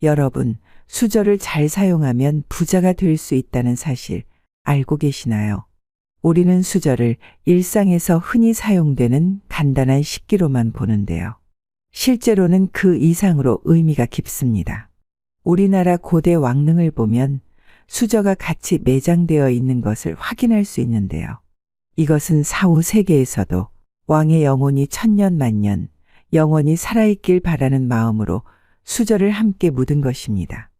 여러분, 수저를 잘 사용하면 부자가 될 수 있다는 사실 알고 계시나요? 우리는 수저를 일상에서 흔히 사용되는 간단한 식기로만 보는데요. 실제로는 그 이상으로 의미가 깊습니다. 우리나라 고대 왕릉을 보면 수저가 같이 매장되어 있는 것을 확인할 수 있는데요. 이것은 사후 세계에서도 왕의 영혼이 천년 만년 영원히 살아있길 바라는 마음으로 수저를 함께 묻은 것입니다.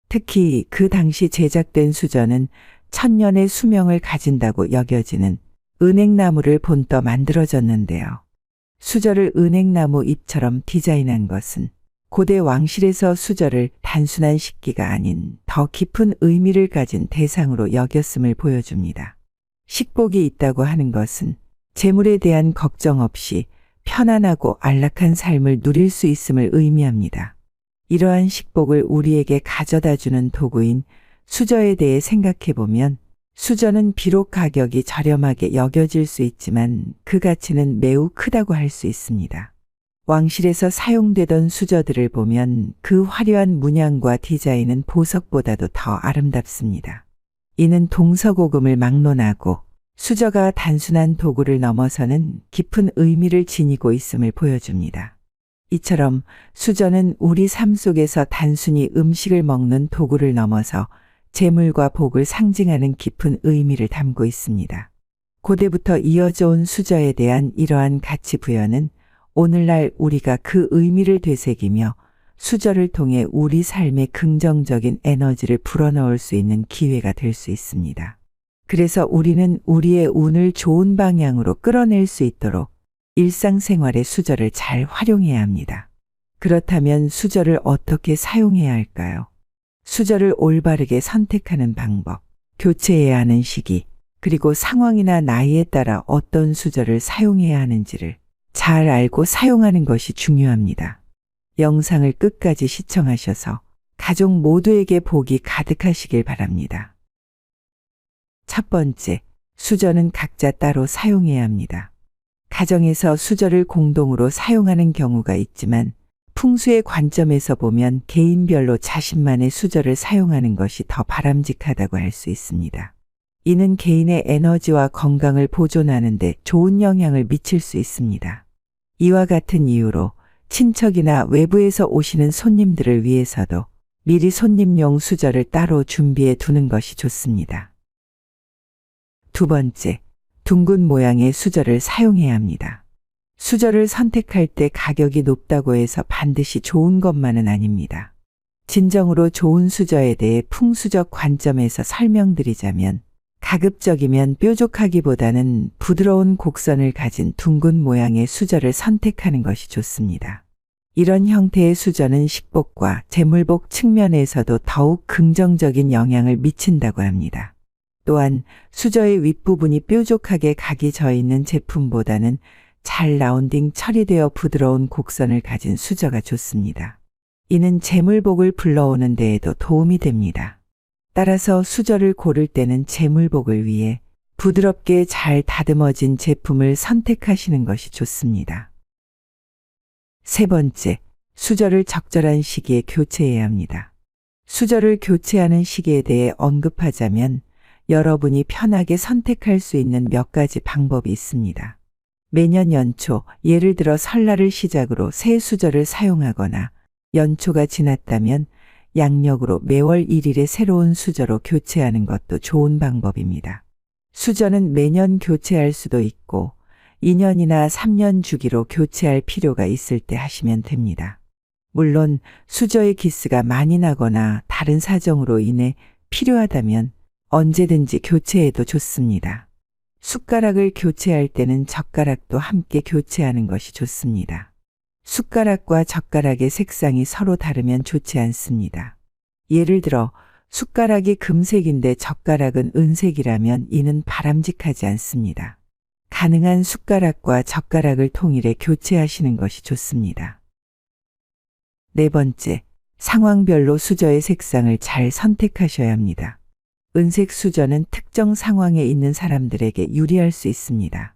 특히 그 당시 제작된 수저는 천년의 수명을 가진다고 여겨지는 은행나무를 본떠 만들어졌는데요. 수저를 은행나무 잎처럼 디자인한 것은 고대 왕실에서 수저를 단순한 식기가 아닌 더 깊은 의미를 가진 대상으로 여겼음을 보여줍니다. 식복이 있다고 하는 것은 재물에 대한 걱정 없이 편안하고 안락한 삶을 누릴 수 있음을 의미합니다. 이러한 식복을 우리에게 가져다 주는 도구인 수저에 대해 생각해 보면 수저는 비록 가격이 저렴하게 여겨질 수 있지만 그 가치는 매우 크다고 할 수 있습니다. 왕실에서 사용되던 수저들을 보면 그 화려한 문양과 디자인은 보석보다도 더 아름답습니다. 이는 동서고금을 막론하고 수저가 단순한 도구를 넘어서는 깊은 의미를 지니고 있음을 보여줍니다. 이처럼 수저는 우리 삶 속에서 단순히 음식을 먹는 도구를 넘어서 재물과 복을 상징하는 깊은 의미를 담고 있습니다. 고대부터 이어져 온 수저에 대한 이러한 가치 부여는 오늘날 우리가 그 의미를 되새기며 수저를 통해 우리 삶에 긍정적인 에너지를 불어넣을 수 있는 기회가 될 수 있습니다. 그래서 우리는 우리의 운을 좋은 방향으로 끌어낼 수 있도록 일상생활의 수저를 잘 활용해야 합니다. 그렇다면 수저를 어떻게 사용해야 할까요? 수저를 올바르게 선택하는 방법, 교체해야 하는 시기, 그리고 상황이나 나이에 따라 어떤 수저를 사용해야 하는지를 잘 알고 사용하는 것이 중요합니다. 영상을 끝까지 시청하셔서 가족 모두에게 복이 가득하시길 바랍니다. 첫 번째, 수저는 각자 따로 사용해야 합니다. 가정에서 수저를 공동으로 사용하는 경우가 있지만 풍수의 관점에서 보면 개인별로 자신만의 수저를 사용하는 것이 더 바람직하다고 할 수 있습니다. 이는 개인의 에너지와 건강을 보존하는 데 좋은 영향을 미칠 수 있습니다. 이와 같은 이유로 친척이나 외부에서 오시는 손님들을 위해서도 미리 손님용 수저를 따로 준비해 두는 것이 좋습니다. 두 번째, 둥근 모양의 수저를 사용해야 합니다. 수저를 선택할 때 가격이 높다고 해서 반드시 좋은 것만은 아닙니다. 진정으로 좋은 수저에 대해 풍수적 관점에서 설명드리자면 가급적이면 뾰족하기보다는 부드러운 곡선을 가진 둥근 모양의 수저를 선택하는 것이 좋습니다. 이런 형태의 수저는 식복과 재물복 측면에서도 더욱 긍정적인 영향을 미친다고 합니다. 또한 수저의 윗부분이 뾰족하게 각이 져 있는 제품보다는 잘 라운딩 처리되어 부드러운 곡선을 가진 수저가 좋습니다. 이는 재물복을 불러오는 데에도 도움이 됩니다. 따라서 수저를 고를 때는 재물복을 위해 부드럽게 잘 다듬어진 제품을 선택하시는 것이 좋습니다. 세 번째, 수저를 적절한 시기에 교체해야 합니다. 수저를 교체하는 시기에 대해 언급하자면 여러분이 편하게 선택할 수 있는 몇 가지 방법이 있습니다. 매년 연초, 예를 들어 설날을 시작으로 새 수저를 사용하거나 연초가 지났다면 양력으로 매월 1일에 새로운 수저로 교체하는 것도 좋은 방법입니다. 수저는 매년 교체할 수도 있고 2년이나 3년 주기로 교체할 필요가 있을 때 하시면 됩니다. 물론 수저의 기스가 많이 나거나 다른 사정으로 인해 필요하다면 언제든지 교체해도 좋습니다. 숟가락을 교체할 때는 젓가락도 함께 교체하는 것이 좋습니다. 숟가락과 젓가락의 색상이 서로 다르면 좋지 않습니다. 예를 들어 숟가락이 금색인데 젓가락은 은색이라면 이는 바람직하지 않습니다. 가능한 숟가락과 젓가락을 통일해 교체하시는 것이 좋습니다. 네 번째, 상황별로 수저의 색상을 잘 선택하셔야 합니다. 은색 수저는 특정 상황에 있는 사람들에게 유리할 수 있습니다.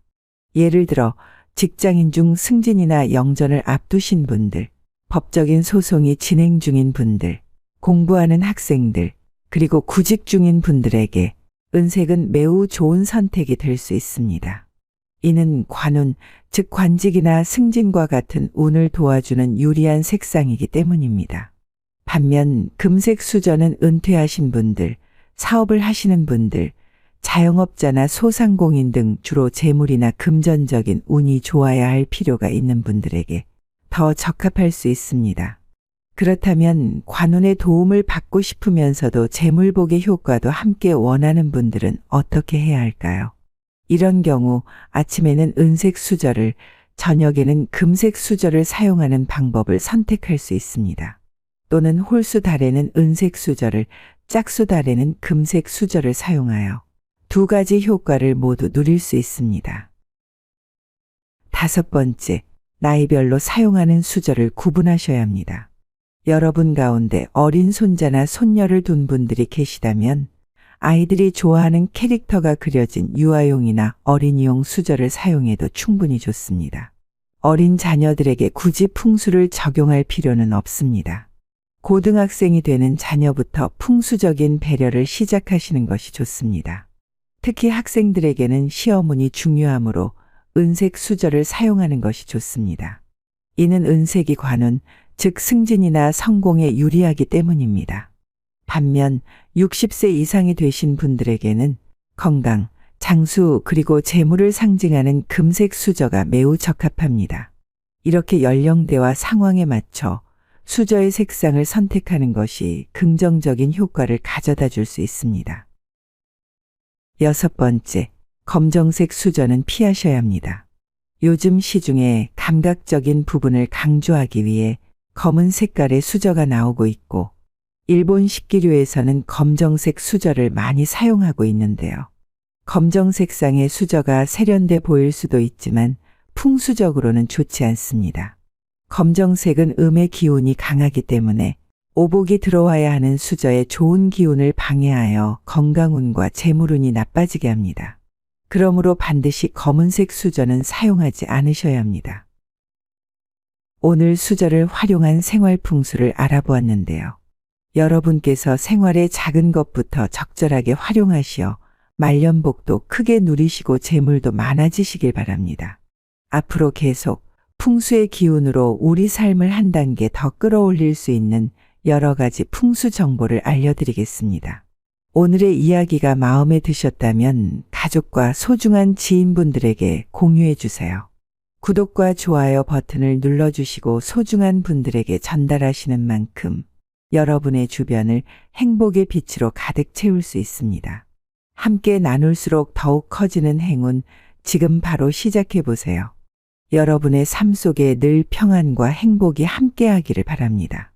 예를 들어 직장인 중 승진이나 영전을 앞두신 분들, 법적인 소송이 진행 중인 분들, 공부하는 학생들, 그리고 구직 중인 분들에게 은색은 매우 좋은 선택이 될 수 있습니다. 이는 관운, 즉 관직이나 승진과 같은 운을 도와주는 유리한 색상이기 때문입니다. 반면 금색 수저는 은퇴하신 분들, 사업을 하시는 분들, 자영업자나 소상공인 등 주로 재물이나 금전적인 운이 좋아야 할 필요가 있는 분들에게 더 적합할 수 있습니다. 그렇다면 관운의 도움을 받고 싶으면서도 재물복의 효과도 함께 원하는 분들은 어떻게 해야 할까요? 이런 경우 아침에는 은색 수저를, 저녁에는 금색 수저를 사용하는 방법을 선택할 수 있습니다. 또는 홀수 달에는 은색 수저를, 짝수 달에는 금색 수저를 사용하여 두 가지 효과를 모두 누릴 수 있습니다. 5번째, 나이별로 사용하는 수저를 구분하셔야 합니다. 여러분 가운데 어린 손자나 손녀를 둔 분들이 계시다면 아이들이 좋아하는 캐릭터가 그려진 유아용이나 어린이용 수저를 사용해도 충분히 좋습니다. 어린 자녀들에게 굳이 풍수를 적용할 필요는 없습니다. 고등학생이 되는 자녀부터 풍수적인 배려를 시작하시는 것이 좋습니다. 특히 학생들에게는 시험운이 중요하므로 은색 수저를 사용하는 것이 좋습니다. 이는 은색이 관운, 즉 승진이나 성공에 유리하기 때문입니다. 반면 60세 이상이 되신 분들에게는 건강, 장수 그리고 재물을 상징하는 금색 수저가 매우 적합합니다. 이렇게 연령대와 상황에 맞춰 수저의 색상을 선택하는 것이 긍정적인 효과를 가져다 줄 수 있습니다. 6번째, 검정색 수저는 피하셔야 합니다. 요즘 시중에 감각적인 부분을 강조하기 위해 검은 색깔의 수저가 나오고 있고 일본 식기류에서는 검정색 수저를 많이 사용하고 있는데요. 검정 색상의 수저가 세련돼 보일 수도 있지만 풍수적으로는 좋지 않습니다. 검정색은 음의 기운이 강하기 때문에 오복이 들어와야 하는 수저의 좋은 기운을 방해하여 건강운과 재물운이 나빠지게 합니다. 그러므로 반드시 검은색 수저는 사용하지 않으셔야 합니다. 오늘 수저를 활용한 생활 풍수를 알아보았는데요. 여러분께서 생활의 작은 것부터 적절하게 활용하시어 말년복도 크게 누리시고 재물도 많아지시길 바랍니다. 앞으로 계속 풍수의 기운으로 우리 삶을 한 단계 더 끌어올릴 수 있는 여러 가지 풍수 정보를 알려드리겠습니다. 오늘의 이야기가 마음에 드셨다면 가족과 소중한 지인분들에게 공유해 주세요. 구독과 좋아요 버튼을 눌러주시고 소중한 분들에게 전달하시는 만큼 여러분의 주변을 행복의 빛으로 가득 채울 수 있습니다. 함께 나눌수록 더욱 커지는 행운, 지금 바로 시작해 보세요. 여러분의 삶 속에 늘 평안과 행복이 함께하기를 바랍니다.